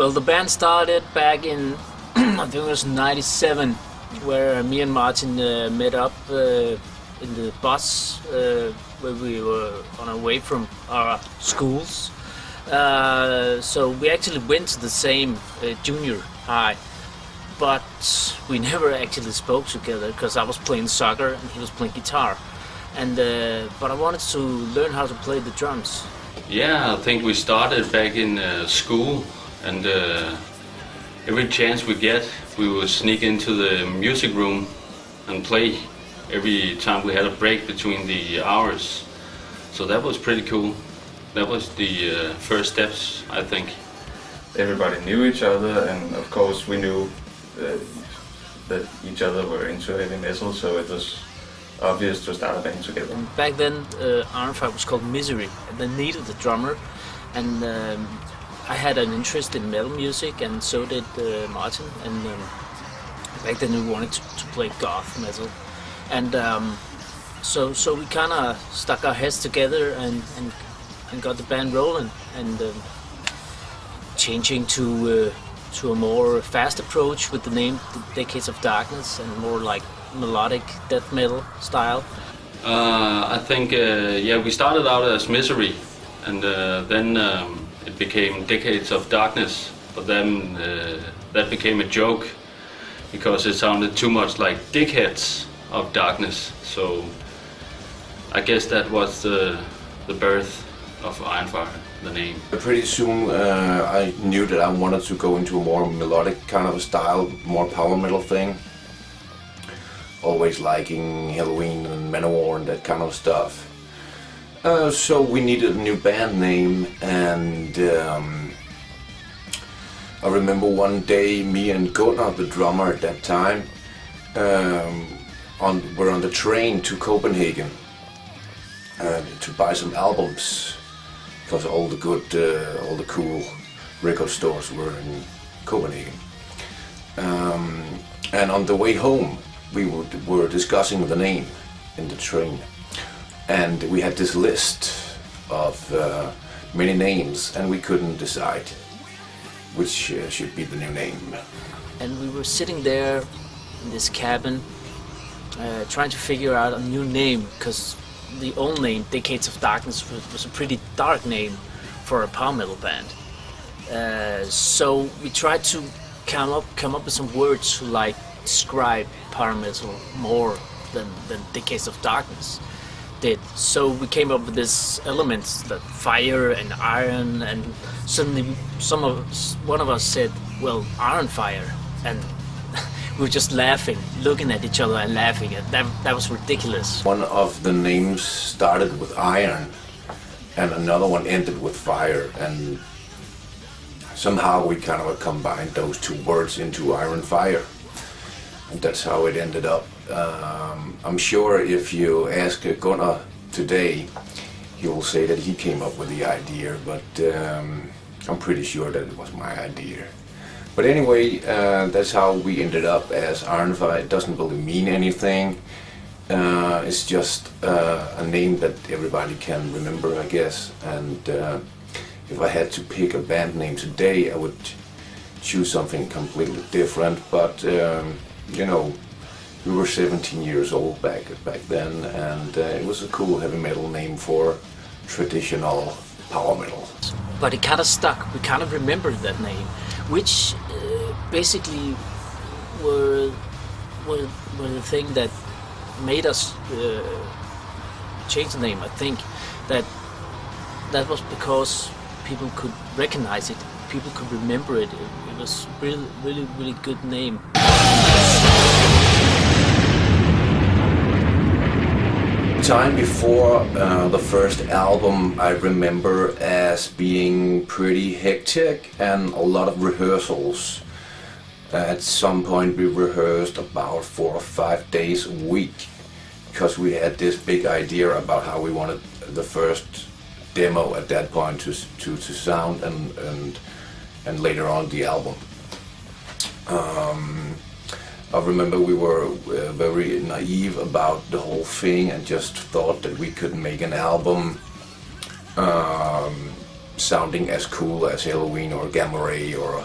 Well, the band started back in I think it was '97, where me and Martin met up in the bus where we were on our way from our schools. So we actually went to the same junior high, but we never actually spoke together because I was playing soccer and he was playing guitar. And but I wanted to learn how to play the drums. Yeah, I think we started back in school, and every chance we get, we would sneak into the music room and play every time we had a break between the hours. So that was pretty cool. That was the first steps, I think. Everybody knew each other, and of course we knew that each other were into heavy metal, so it was obvious to start a band together. And back then, Iron Fire was called Misery, and they needed a drummer, and I had an interest in metal music, and so did Martin. And back then we wanted to play goth metal, and so we kind of stuck our heads together and got the band rolling, and changing to a more fast approach with the name The Decades of Darkness, and more like melodic death metal style. I think we started out as Misery, and then it became Decades of Darkness, but then that became a joke because it sounded too much like Dickheads of Darkness. So I guess that was the birth of Iron Fire, the name. Pretty soon I knew that I wanted to go into a more melodic kind of a style, more power metal thing. Always liking Halloween and Manowar and that kind of stuff. So we needed a new band name, and I remember one day me and Gunnar, the drummer at that time, were on the train to Copenhagen to buy some albums, because all the cool record stores were in Copenhagen. And on the way home, we were discussing the name in the train, and we had this list of many names, and we couldn't decide which should be the new name. And we were sitting there in this cabin trying to figure out a new name, because the old name, Decades of Darkness, was a pretty dark name for a power metal band. So we tried to come up with some words to like describe power metal more than Decades of Darkness did. So we came up with these elements, that fire and iron, and suddenly one of us said, well, Iron Fire, and we were just laughing, looking at each other and laughing. And that was ridiculous. One of the names started with iron, and another one ended with fire, and somehow we kind of combined those two words into Iron Fire. And that's how it ended up. I'm sure if you ask Gunnar today, he will say that he came up with the idea, but I'm pretty sure that it was my idea. But anyway, that's how we ended up as Iron Fire. It doesn't really mean anything. It's just a name that everybody can remember, I guess. And if I had to pick a band name today, I would choose something completely different. But you know, we were 17 years old back then, and it was a cool heavy metal name for traditional power metal. But it kind of stuck. We kind of remembered that name, which basically were the thing that made us change the name. I think that was because people could recognize it, people could remember it. It was really good name. Time before the first album, I remember as being pretty hectic and a lot of rehearsals. At some point we rehearsed about 4 or 5 days a week, because we had this big idea about how we wanted the first demo at that point to sound, and later on the album. I remember we were very naive about the whole thing and just thought that we could make an album sounding as cool as Halloween or Gamma Ray or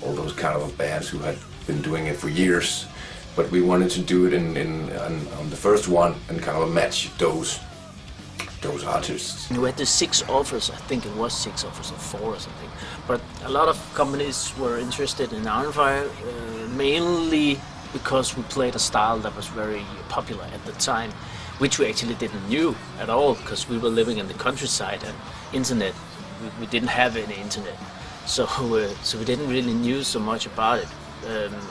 all those kind of bands who had been doing it for years. But we wanted to do it on the first one and kind of match those artists. We had the 6 offers, I think it was 6 offers or 4 or something. But a lot of companies were interested in Iron Fire, mainly because we played a style that was very popular at the time, which we actually didn't knew at all, because we were living in the countryside and internet, we didn't have any internet. So we didn't really knew so much about it.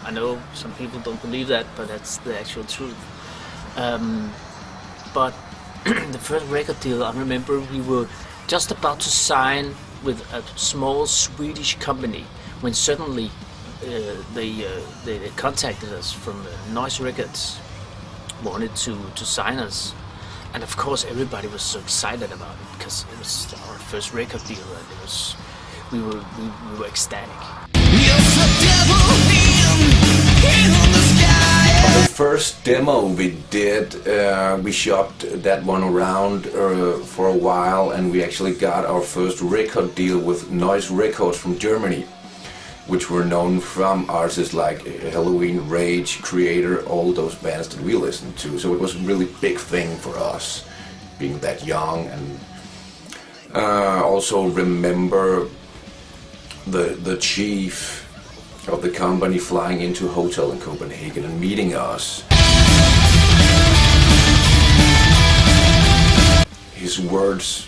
I know some people don't believe that, but that's the actual truth. But the first record deal, I remember we were just about to sign with a small Swedish company when suddenly they contacted us from Noise Records, wanted to sign us, and of course everybody was so excited about it because it was our first record deal, and we were ecstatic. The first demo we did, we shopped that one around for a while, and we actually got our first record deal with Noise Records from Germany, which were known from artists like Halloween, Rage, Creator, all those bands that we listened to. So it was a really big thing for us, being that young, and also remember the chief of the company flying into a hotel in Copenhagen and meeting us. His words,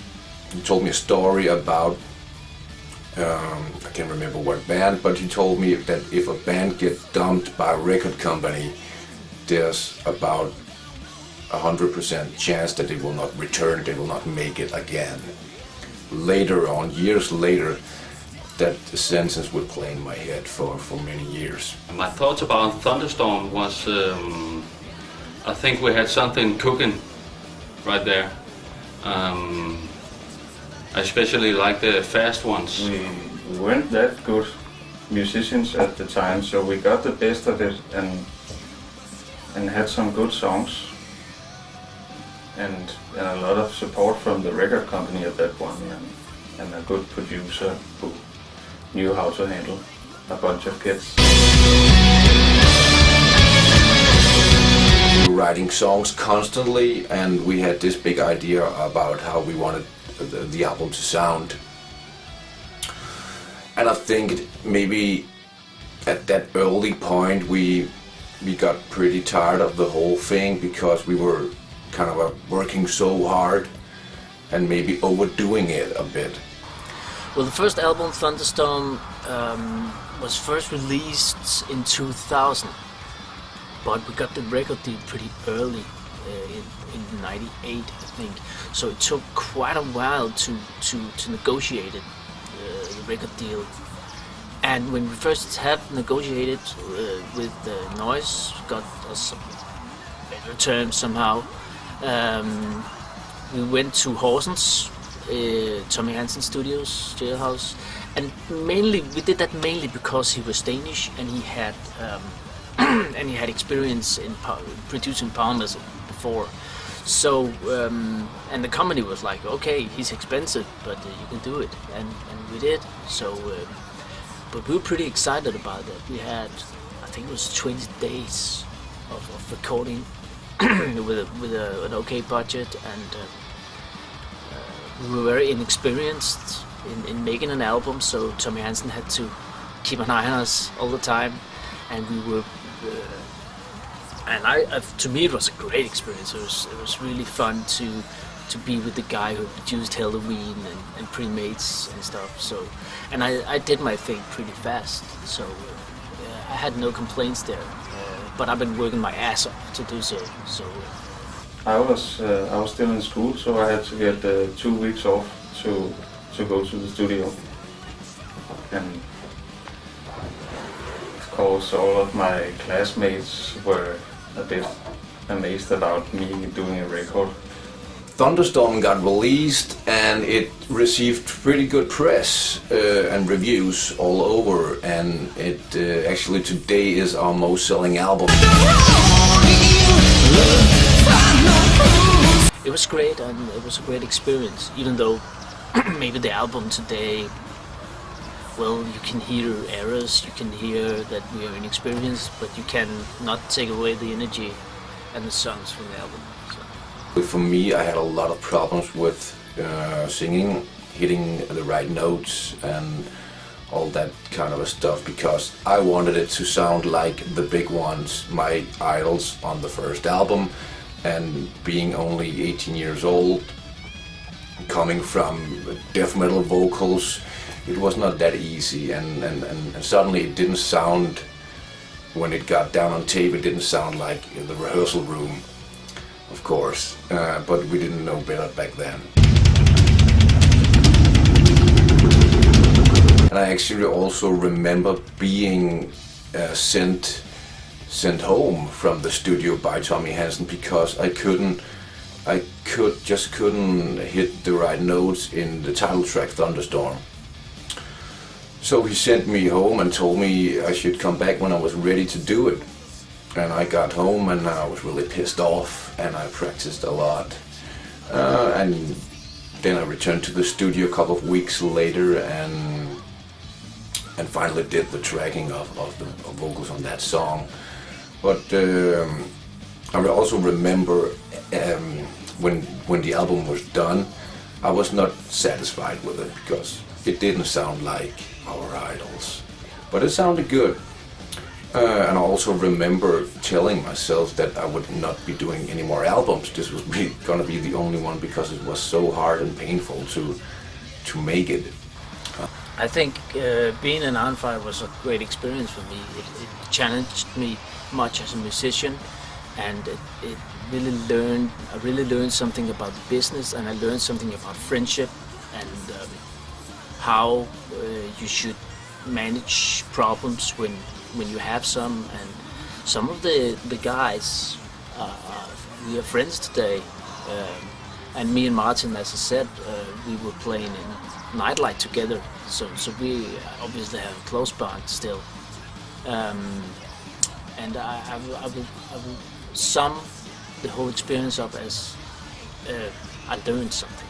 he told me a story about, I can't remember what band, but he told me that if a band gets dumped by a record company, there's about 100% chance that they will not return, they will not make it again. Later on, years later, that sentence would play in my head for many years. My thoughts about Thunderstorm was, I think we had something cooking right there. I especially like the fast ones. We weren't that good musicians at the time, so we got the best of it and had some good songs and a lot of support from the record company at that one, and a good producer who knew how to handle a bunch of kids. We were writing songs constantly, and we had this big idea about how we wanted the album to sound. And I think maybe at that early point we got pretty tired of the whole thing, because we were kind of working so hard and maybe overdoing it a bit. Well, the first album, Thunderstorm, was first released in 2000, but we got the record deal pretty early, in '98, I think. So it took quite a while to negotiate it, the record deal. And when we first have negotiated with Noise, got us some better terms somehow. We went to Horsens, Tommy Hansen Studios, Jailhouse, and we did that mainly because he was Danish and he had experience in producing power metal before. So and the company was like, okay, he's expensive, but you can do it, and we did. So, but we were pretty excited about it. We had, I think it was 20 days of recording with an okay budget, and we were very inexperienced in making an album, so Tommy Hansen had to keep an eye on us all the time, and we were, to me it was a great experience. It was really fun to be with the guy who produced Halloween and Pre-Mates and stuff. So, and I did my thing pretty fast, so I had no complaints there. But I've been working my ass off to do so. So. I was still in school, so I had to get 2 weeks off to go to the studio. And of course all of my classmates were a bit amazed about me doing a record. Thunderstorm got released and it received pretty good press and reviews all over, and it actually today is our most selling album. It was great, and it was a great experience, even though maybe the album today, well, you can hear errors, you can hear that we are inexperienced, but you can not take away the energy and the songs from the album. So. For me, I had a lot of problems with singing, hitting the right notes and all that kind of stuff, because I wanted it to sound like the big ones, my idols on the first album, and being only 18 years old, coming from death metal vocals, it was not that easy, and suddenly it didn't sound, when it got down on tape, it didn't sound like the rehearsal room, of course, but we didn't know better back then. And I actually also remember being sent home from the studio by Tommy Hansen because I just couldn't hit the right notes in the title track Thunderstorm. So he sent me home and told me I should come back when I was ready to do it. And I got home and I was really pissed off, and I practiced a lot. And then I returned to the studio a couple of weeks later and finally did the tracking of the vocals on that song. But I also remember when the album was done, I was not satisfied with it because it didn't sound like our idols, but it sounded good. And I also remember telling myself that I would not be doing any more albums. This was gonna be the only one because it was so hard and painful to make it. I think being in On Fire was a great experience for me. It challenged me much as a musician, and I really learned something about the business, and I learned something about friendship and how you should manage problems when you have some. And some of the guys, we are friends today, and me and Martin, as I said, we were playing in Nightlight together, so we obviously have a close bond still. And I will sum the whole experience up as I learned something.